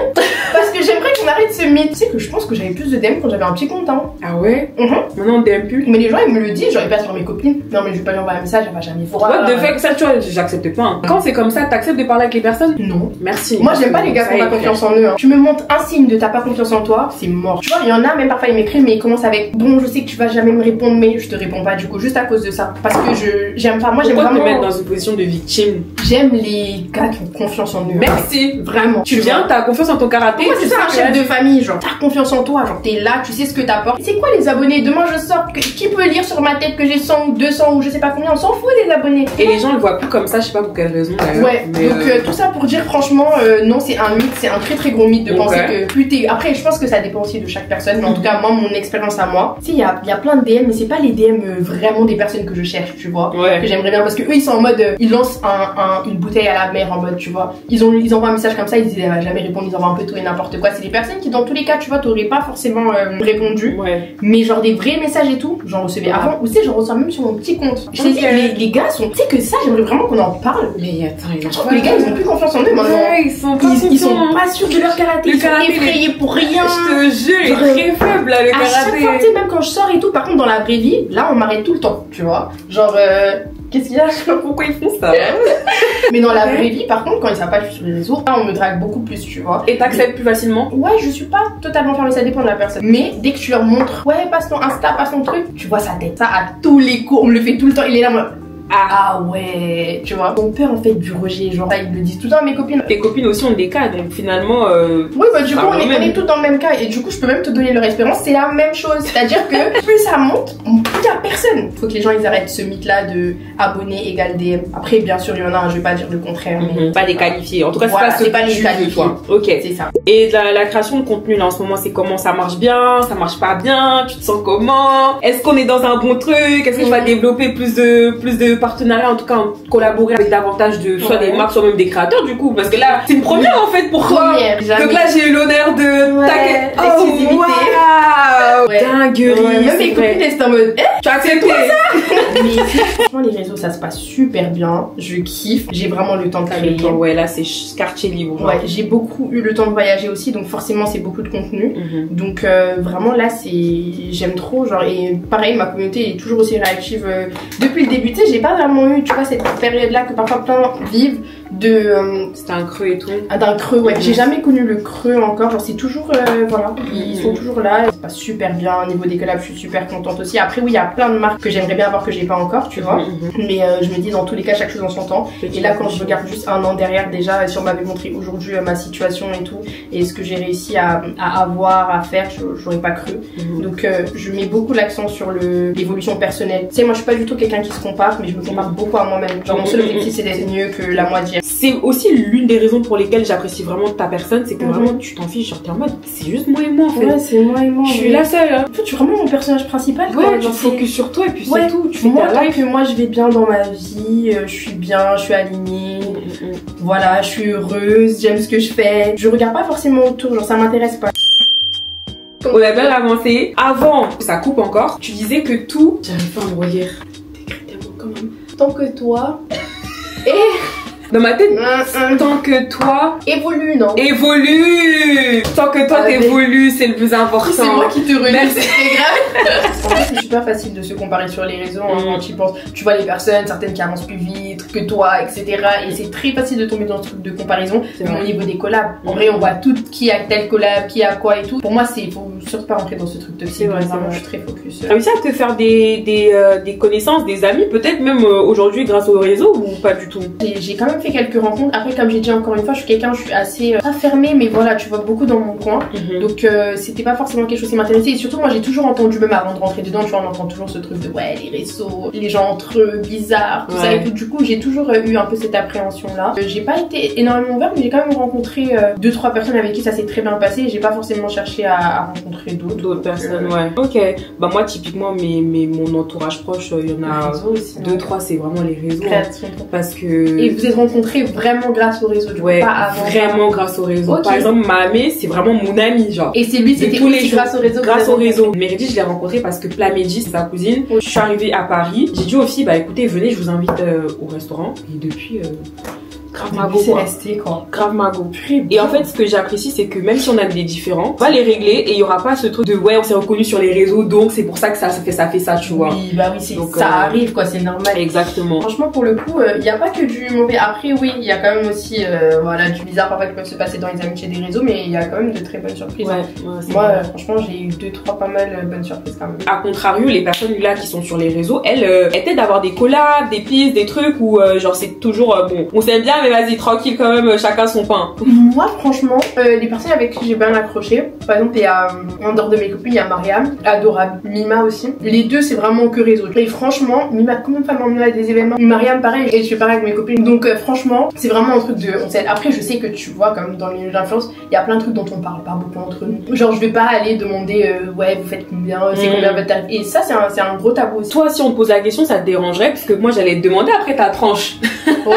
Parce que j'aimerais qu'on arrête ce mythe. Tu sais que je pense que j'avais plus de DM quand j'avais un petit compte, hein. Ah ouais? Maintenant on DM plus. Mais les gens ils me le disent, j'aurais pas sur mes copines. Non mais je vais pas lui envoyer un message, elle va jamais voir. What the fuck, ça tu vois, j'accepte pas. Hein. Quand c'est comme ça, t'acceptes de parler avec les personnes? Non. Merci. Moi j'aime pas les gars qui ont pas confiance en eux. Hein. Tu me montres un signe de t'as pas confiance en toi, c'est mort. Tu vois, il y en a même parfois ils m'écrivent mais ils commencent avec bon je sais que tu vas jamais me répondre mais je te réponds pas du coup juste à cause de ça. Parce que j'aime pas, moi j'aime vraiment. Pourquoi te mettre dans une position de victime? J'aime les gars qui ont confiance en eux. Merci. Vraiment. Tu viens, t'as confiance en ton karaté. Moi c'est ça un chef de famille, genre t'as confiance en toi, genre t'es là, tu sais ce que t'apportes. C'est quoi les abonnés? Demain je sors, qui peut lire sur ma tête que j'ai 100 ou 200 ou je sais pas combien, on s'en fout des abonnés. Et les gens le voient plus comme ça, je sais pas pour quelle raison d'ailleurs. Ouais, mais donc tout ça pour dire franchement, non c'est un mythe, c'est un très très gros mythe de penser que plus t'es... Après je pense que ça dépend aussi de chaque personne, mais en tout cas moi mon expérience à moi, tu sais il y a plein de DM mais c'est pas les DM vraiment des personnes que je cherche, tu vois, que j'aimerais bien parce que eux ils sont en mode, ils lancent une bouteille à la mer en mode, tu vois, ils envoient un message comme ça, ils disent elle va jamais répondre, ils envoient un peu tout et n'importe quoi, c'est des personnes qui dans tous les cas tu vois t'aurais pas forcément répondu, mais genre des vrais messages et tout, j'en recevais avant, ou tu sais j'en reçois même sur mon petit compte. Je te dis les gars sont, tu sais que ça j'aimerais vraiment qu'on en parle. Mais attends, je trouve que les gars ils ont plus confiance en eux maintenant. Ils sont pas sûrs de leur karaté, ils sont effrayés pour rien. Je te jure, il est très faible là le karaté. À chaque fois, tu sais, même quand je sors et tout, par contre dans la vraie vie, là on m'arrête tout le temps, tu vois. Genre Qu'est-ce qu'il y a? Je sais pas pourquoi ils font ça. Mais dans la vraie vie, par contre, quand ils savent pas que je suis sur les réseaux, là, on me drague beaucoup plus, tu vois. Et t'acceptes plus facilement? Ouais, je suis pas totalement fermée, ça dépend de la personne. Mais dès que tu leur montres, ouais, passe ton Insta, passe ton truc, tu vois sa tête. Ça, à tous les coups, on me le fait tout le temps. Il est là, moi. Ah ouais, tu vois. Mon père en fait du rejet, genre là, ils le disent tout le temps à mes copines. Tes copines aussi ont des cas, donc finalement. Oui, bah du coup, on est toutes dans le même cas. Et du coup, je peux même te donner leur expérience, c'est la même chose. C'est-à-dire que plus ça monte, plus y a personne. Faut que les gens ils arrêtent ce mythe-là de abonné égale DM. Après, bien sûr, il y en a, je vais pas dire le contraire, mais. Pas les qualifier. En tout cas, voilà, c'est pas les qualifier. Ok. C'est ça. Et la création de contenu là en ce moment, c'est comment? Ça marche bien? Ça marche pas bien? Tu te sens comment? Est-ce qu'on est dans un bon truc? Est-ce que tu vas développer plus de partenariats, en tout cas collaborer avec davantage de soit des marques, soit même des créateurs du coup? Parce que là, c'est une première en fait pour toi. Donc là, j'ai eu l'honneur de t'accueillir. Oh waouh, dinguerie. Même mes copines elles sont en mode tu as accepté ça? Mais franchement, les réseaux ça se passe super bien. Je kiffe. J'ai vraiment le temps de créer. Ouais, là c'est quartier libre. Ouais, j'ai beaucoup eu le temps de voyager aussi, donc forcément c'est beaucoup de contenu. Donc vraiment là j'aime trop, genre, et pareil ma communauté est toujours aussi réactive. Depuis le début, tu sais, j'ai pas vraiment eu, tu vois, cette période là que parfois plein vivent de c'était un creux et tout. D'un creux, ouais. J'ai jamais connu le creux encore, genre c'est toujours voilà, ils sont toujours là, ça se passe super bien. Au niveau des collabs, je suis super contente aussi. Après oui, il y a plein de marques que j'aimerais bien avoir que j'ai pas encore, tu vois. Mais je me dis dans tous les cas chaque chose en son temps. Et là quand je regarde juste un an derrière déjà, si on m'avait montré aujourd'hui ma situation et tout et ce que j'ai réussi à avoir, à faire, j'aurais pas cru. Donc je mets beaucoup l'accent sur l'évolution personnelle. Tu sais, moi je suis pas du tout quelqu'un qui se compare, mais je me compare beaucoup à moi-même. Genre mon seul objectif c'est d'être mieux que la moitié. C'est aussi l'une des raisons pour lesquelles j'apprécie vraiment ta personne, c'est que vraiment tu t'en fiches, genre t'es en mode c'est juste moi et moi en fait. Ouais, c'est moi et moi. Je suis la seule. Hein. En fait, tu es vraiment mon personnage principal. Ouais, tu te focuses sur toi et puis c'est tout. Tu fais moi, ta life. Que moi je vais bien dans ma vie, je suis bien, je suis alignée. Voilà, je suis heureuse, j'aime ce que je fais. Je regarde pas forcément autour, genre ça m'intéresse pas. On a bien avancé. Avant, ça coupe encore. Tu disais que tout. J'arrive pas à me relire. T'écris tellement quand même. Tant que toi. Et. Dans ma tête, tant que toi évolue, non? Évolue. Tant que toi t'évolues, c'est le plus important. C'est moi qui te relis, c'est très grave. En fait, c'est super facile de se comparer sur les réseaux quand tu penses. Tu vois les personnes, certaines qui avancent plus vite que toi, etc. Et c'est très facile de tomber dans ce truc de comparaison. Même au niveau des collabs. En vrai, on voit tout qui a tel collab, qui a quoi et tout. Pour moi, faut surtout pas rentrer dans ce truc toxique. Vraiment, je suis très focus. T'as réussi à te faire des connaissances, des amis, peut-être même aujourd'hui grâce au réseau ou pas du tout? J'ai quand même fait quelques rencontres. Après, comme j'ai dit encore une fois, je suis assez pas fermée, mais voilà, tu vois, beaucoup dans mon coin. Donc c'était pas forcément quelque chose qui m'intéressait. Et surtout, moi j'ai toujours entendu, même avant de rentrer dedans, tu vois, on entend toujours ce truc de ouais, les réseaux, les gens entre eux, bizarres, tout ça et tout. Du coup, j'ai toujours eu un peu cette appréhension là. J'ai pas été énormément ouverte, mais j'ai quand même rencontré 2-3 personnes avec qui ça s'est très bien passé. Et j'ai pas forcément cherché à rencontrer d'autres personnes. Ouais. Ok. Bah moi typiquement mon entourage proche, il y en a 2-3, c'est vraiment les réseaux. Parce que. Et vous êtes rencontrés vraiment grâce au réseau, ouais, pas avant. Vraiment grâce au réseau. Par exemple, Mahamé, c'est vraiment mon ami, genre. Et c'est lui, c'était aussi grâce au réseau. Grâce au réseau. Méridi, je l'ai rencontré parce que Plamédi, c'est sa cousine. Je suis arrivée à Paris. J'ai dit aux filles, bah écoutez, venez, je vous invite au restaurant. Et depuis. Grave mago, c'est resté quoi. Grave mago. Et en fait, ce que j'apprécie, c'est que même si on a des différends, on va les régler et il y aura pas ce truc de ouais, on s'est reconnu sur les réseaux, donc c'est pour ça que ça fait ça, tu vois. Oui, bah oui, donc, ça arrive quoi, c'est normal. Exactement. Franchement, pour le coup, il n'y a pas que du mauvais. Après, oui, il y a quand même aussi voilà, du bizarre parfois qui peut se passer dans les amitiés des réseaux, mais il y a quand même de très bonnes surprises. Moi, franchement, j'ai eu 2-3 pas mal bonnes surprises quand même. A contrario, les personnes là qui sont sur les réseaux, elles étaient d'avoir des collabs, des pistes, des trucs où genre c'est toujours bon, on s'aime bien, mais vas-y, tranquille quand même, chacun son pain. Moi, franchement, les personnes avec qui j'ai bien accroché, par exemple, il y a en dehors de mes copines, il y a Mariam, adorable, Mima aussi. Les deux, c'est vraiment que réseau. Et franchement, Mima, combien de fois m'emmener à des événements? Mariam, pareil, et je fais pareil avec mes copines. Donc, franchement, c'est vraiment un truc de on s'aide. Après, je sais que tu vois, comme dans le milieu de l'influence, il y a plein de trucs dont on parle pas beaucoup entre nous. Genre, je vais pas aller demander, ouais, vous faites combien, c'est combien votre tarif. Et ça, c'est un gros tabou aussi. Toi, si on te pose la question, ça te dérangerait? Parce que moi, j'allais te demander après ta tranche. Ouais.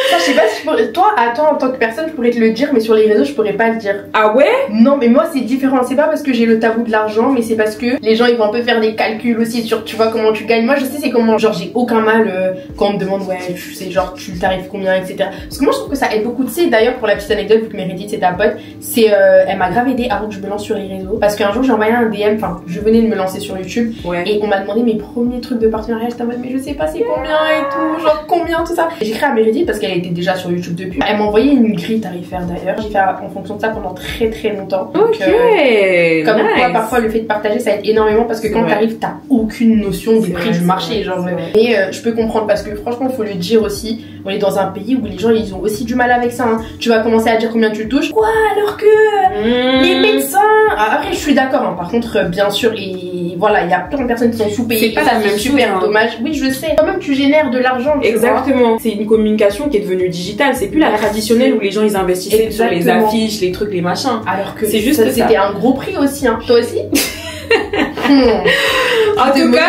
Ça, je sais pas si je pourrais... Toi, en tant que personne, je pourrais te le dire, mais sur les réseaux, je pourrais pas le dire. Ah ouais? Non, mais moi, c'est différent. C'est pas parce que j'ai le tabou de l'argent, mais c'est parce que les gens, ils vont un peu faire des calculs aussi sur, tu vois, comment tu gagnes. Moi, je sais c'est comment, genre, j'ai aucun mal quand on me demande, ouais, tu sais, genre, tu t'arrives combien, etc. Parce que moi, je trouve que ça aide beaucoup. Tu sais, d'ailleurs, pour la petite anecdote, vu que Meredith, c'est ta pote, c'est, elle m'a grave aidé avant que je me lance sur les réseaux. Parce qu'un jour, j'ai envoyé un DM, enfin, je venais de me lancer sur YouTube, et on m'a demandé mes premiers trucs de partenariat. J'étais en mode, mais je sais pas c'est combien et tout, genre, combien, tout ça. J'ai créé à Meredith parce qu'elle était déjà sur YouTube depuis. Elle m'a envoyé une grille tarifaire d'ailleurs. J'ai fait en fonction de ça pendant très très longtemps. Donc, comme quoi, parfois, le fait de partager, ça aide énormément parce que quand t'arrives, t'as aucune notion des prix du marché, genre. Et je peux comprendre parce que franchement, faut le dire aussi, on est dans un pays où les gens, ils ont aussi du mal avec ça. Hein. Tu vas commencer à dire combien tu touches. Quoi, alors que les médecins. Après, je suis d'accord. Hein. Par contre, bien sûr, et voilà, il y a plein de personnes qui sont sous-payées. C'est pas la même super chose, dommage. Oui, je sais. Quand même, tu génères de l'argent. Exactement. C'est une communication qui est devenue digitale. C'est plus la traditionnelle où les gens ils investissaient sur les affiches, les trucs, les machins. Alors que c'est juste c'était un gros prix aussi. Hein. Toi aussi. En tout cas,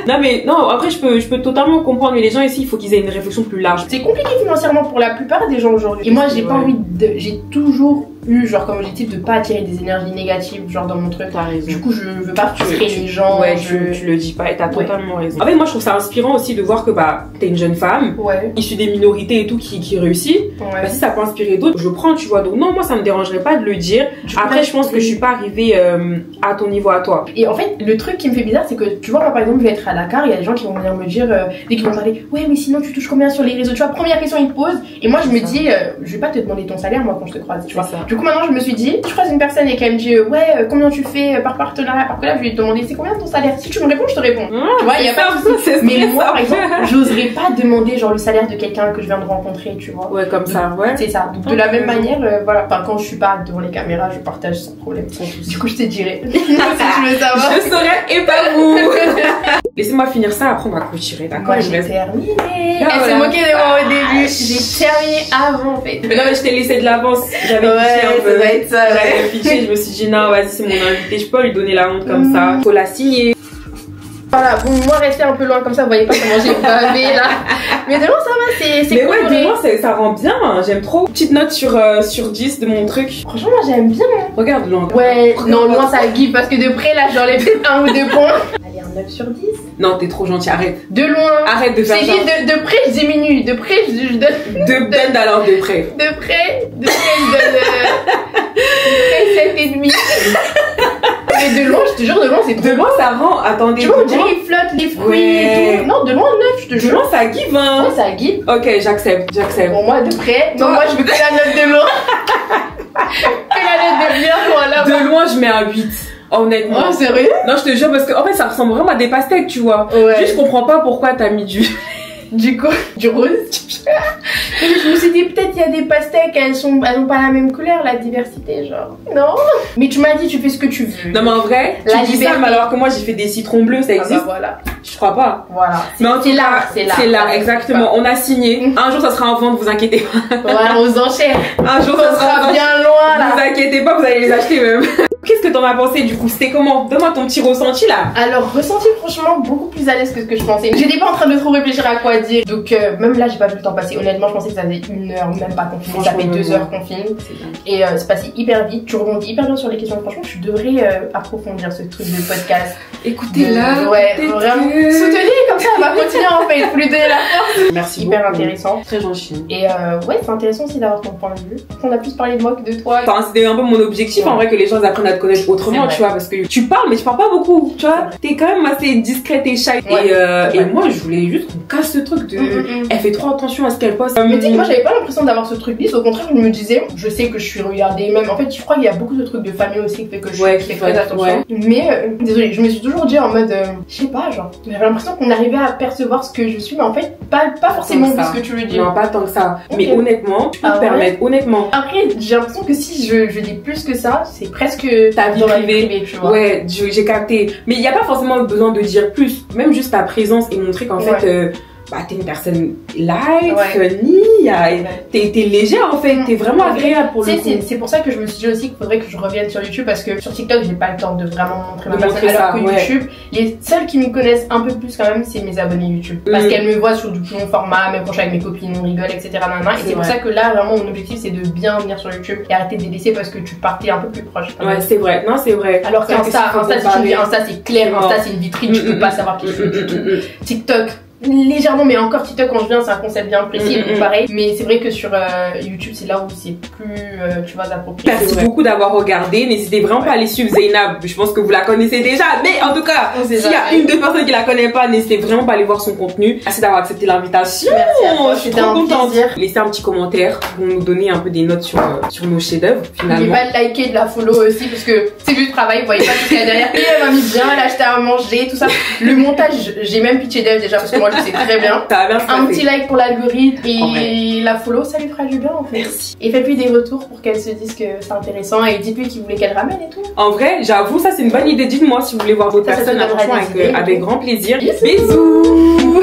non mais non, après je peux totalement comprendre, mais les gens ici il faut qu'ils aient une réflexion plus large. C'est compliqué financièrement pour la plupart des gens aujourd'hui. Et moi j'ai pas envie de, j'ai toujours eu genre comme objectif de pas attirer des énergies négatives genre dans mon truc. T'as raison. Du coup je veux pas frustrer les gens. Ouais, tu le dis pas et t'as totalement raison. En fait moi je trouve ça inspirant aussi de voir que bah t'es une jeune femme issue des minorités et tout qui réussit. Bah si ça peut inspirer d'autres, je prends, tu vois. Donc non, moi ça me dérangerait pas de le dire. Après je pense que je suis pas arrivée à ton niveau à toi. Et en fait le truc qui me fait bizarre c'est que tu vois moi par exemple je vais être à Dakar, il y a des gens qui vont venir me dire dès qu'ils vont parler ouais mais sinon tu touches combien sur les réseaux, tu vois, première question ils te posent et moi je me dis je vais pas te demander ton salaire moi quand je te croise, tu vois. Du coup maintenant je me suis dit je croise une personne et qu'elle me dit ouais combien tu fais par partenariat, par là je vais te demander c'est combien ton salaire, si tu me réponds je te réponds. Tu vois, il y a pas de mais moi par exemple j'oserais pas demander genre le salaire de quelqu'un que je viens de rencontrer, tu vois. Ouais comme ça, ouais. C'est ça. Donc de la même manière voilà, enfin quand je suis pas devant les caméras je partage sans problème. Du coup je te dirai si tu veux savoir. Je saurais et pas vous. Laissez-moi finir ça, après on va clôturer, d'accord? Moi j'ai terminé. Elle s'est moquée de moi au début. J'ai terminé avant en fait. Mais non mais je t'ai laissé de l'avance. J'avais pitché un peu. Ça doit être ça. J'avais pitché, je me suis dit non vas-y c'est mon invité, je peux pas lui donner la honte comme ça. Faut la signer. Voilà, bon, moi rester un peu loin comme ça, vous voyez pas comment j'ai bavé là. Mais de loin ça va, c'est mais ouais, de loin ça rend bien, j'aime trop. Petite note sur 10 de mon truc. Franchement, moi j'aime bien. Regarde loin. Ouais, non, loin ça give parce que de près là, j'enlève peut-être 1 ou 2 points. Allez, un 9 sur 10. Non, t'es trop gentil, arrête. De loin. Arrête de faire ça. C'est dit de près, je diminue. De près, je donne. Donne alors de près. De près, je donne 7,5. Mais de loin, je te jure, de loin, c'est trop. De loin, ça rend. Attendez. Tu vois, on dirait il flotte les fruits et tout. Non, de loin, 9, je te jure. De loin, ça give, hein. Ouais, ça give. Ok, j'accepte. Bon, moi, de près. Non, moi, je veux que la note de loin. Que la note de bien, voilà. De loin, je mets un 8. Honnêtement. Oh, sérieux? Non, je te jure, parce que en fait, ça ressemble vraiment à des pastèques, tu vois. Ouais. Juste, je comprends pas pourquoi t'as mis du. Du coup, du rose. Je me suis dit peut-être il y a des pastèques, elles ont pas la même couleur, la diversité genre. Non. Mais tu m'as dit tu fais ce que tu veux. Non mais en vrai, tu dis ça, mais alors que moi j'ai fait des citrons bleus, ça existe. Bah voilà. Je crois pas. Voilà. Mais en tout cas, c'est là, exactement. On a signé. Un jour ça sera en vente, vous inquiétez pas. Voilà, aux enchères. Un jour ça sera bien loin là. Vous inquiétez pas, vous allez les acheter même. Qu'est-ce que t'en as pensé du coup? C'était comment? Donne-moi ton petit ressenti là. Alors, ressenti franchement beaucoup plus à l'aise que ce que je pensais. J'étais pas en train de trop réfléchir à quoi dire. Donc, même là, j'ai pas vu le temps passer. Honnêtement, je pensais que ça faisait 1 heure, même pas qu'on filme. Ça fait 2 heures qu'on filme. Et c'est passé hyper vite. Tu rebondis hyper bien sur les questions. Franchement, je devrais approfondir ce truc de podcast. Écoutez-la. Ouais, vraiment. Soutenez comme ça, elle va continuer en fait. Faut lui donner la force. Merci. Hyper intéressant. Très gentil. Et ouais, c'est intéressant aussi d'avoir ton point de vue. On a plus parlé de moi que de toi. Enfin, c'était un peu mon objectif en vrai que les gens apprennent à te connaître autrement, tu vois, parce que tu parles, mais tu parles pas beaucoup, tu vois. T'es quand même assez discrète et shy. Et moi, je voulais juste qu'on casse ce truc de. Elle fait trop attention à ce qu'elle poste. Mais tu sais, moi, j'avais pas l'impression d'avoir ce truc lisse. Au contraire, je me disais, je sais que je suis regardée. Même en fait, je crois qu'il y a beaucoup de trucs de famille aussi qui fait que je fais très attention. Mais désolée, je me suis toujours dit en mode, je sais pas, genre, j'avais l'impression qu'on arrivait à percevoir ce que je suis, mais en fait, pas forcément vu ce que tu veux dire. Non, pas tant que ça. Mais honnêtement, tu peux te permettre, honnêtement. Après, j'ai l'impression que si je dis plus que ça, c'est presque ta vie privée, tu vois. Ouais, j'ai capté. Mais il n'y a pas forcément besoin de dire plus. Même juste ta présence et montrer qu'en fait, bah, t'es une personne light, funny, t'es légère en fait, t'es vraiment agréable pour le coup. C'est pour ça que je me suis dit aussi qu'il faudrait que je revienne sur YouTube parce que sur TikTok j'ai pas le temps de vraiment montrer ma personne, alors que YouTube, les seuls qui me connaissent un peu plus quand même c'est mes abonnés YouTube parce qu'elles me voient sur du plus long format, même quand je suis avec mes copines on rigole etc. Et c'est pour ça que là vraiment mon objectif c'est de bien venir sur YouTube et arrêter de les laisser parce que tu partais un peu plus proche. Ouais c'est vrai, non c'est vrai. Alors qu'Insta c'est clair, Insta c'est une vitrine, tu peux pas savoir qui je suis du tout. TikTok légèrement, mais encore TikTok quand je viens c'est un concept bien précis donc pareil, mais c'est vrai que sur YouTube c'est là où c'est plus tu vas approprier. Merci beaucoup d'avoir regardé, n'hésitez vraiment pas à aller suivre Zainab, je pense que vous la connaissez déjà, mais en tout cas s'il y a une deux personnes qui la connaissent pas, n'hésitez vraiment pas à aller voir son contenu. Merci d'avoir accepté l'invitation. Merci, je suis trop contente. Laissez un petit commentaire pour nous donner un peu des notes sur nos chefs-d'œuvre finalement. N'oubliez pas de liker, de la follow aussi parce que c'est du travail, vous voyez pas tout ce qu'il y a derrière. Et elle m'a mis bien, elle a acheté à manger, tout ça. Le montage, j'ai même pitché d'elle déjà parce que moi je sais très bien. Un petit like pour l'algorithme et la follow, ça lui fera du bien en fait. Merci. Et faites-lui des retours pour qu'elle se dise que c'est intéressant et dites-lui qu'il voulait qu'elle ramène et tout. En vrai, j'avoue, ça c'est une bonne idée. Dites-moi si vous voulez voir d'autres personnes, avec grand plaisir. Bisous.